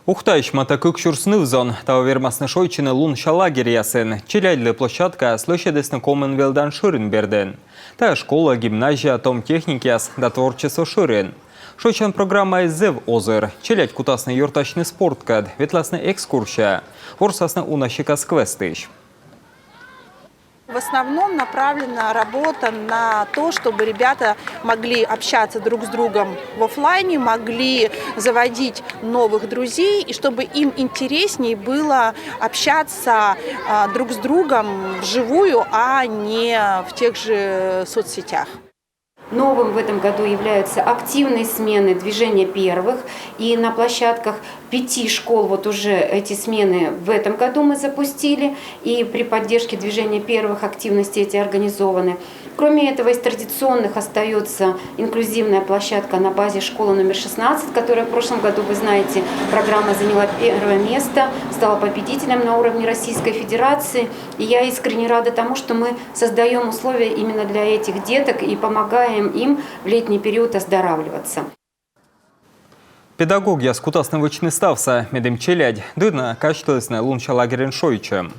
Ухтайш матакык шурснывзон, таувермасны шойчыны лун шалагер ясын. Челяйлы площадка слышедесны Коммонвелдан шырын берден. Та школа, гимназия, том техникияс да творчество шырын. Шойчан программа иззев озыр. Челядь кутасны юртачны спорткад, ветласны экскурсия. Ворсасны унащикас квестыш. В основном направлена работа на то, чтобы ребята могли общаться друг с другом в офлайне, могли заводить новых друзей, и чтобы им интереснее было общаться друг с другом вживую, а не в тех же соцсетях. Новым в этом году являются активные смены движения первых. И на площадках 5 школ вот уже эти смены в этом году мы запустили. И при поддержке движения первых активности эти организованы. Кроме этого, из традиционных остается инклюзивная площадка на базе школы номер 16, которая в прошлом году, вы знаете, программа заняла первое место, стала победителем на уровне Российской Федерации. И я искренне рада тому, что мы создаем условия именно для этих деток и помогаем им в летний период оздоравливаться. Педагог яскутасны вычны ставса, медем челядь, дыдна качтылысны лун шалагерен шойчем.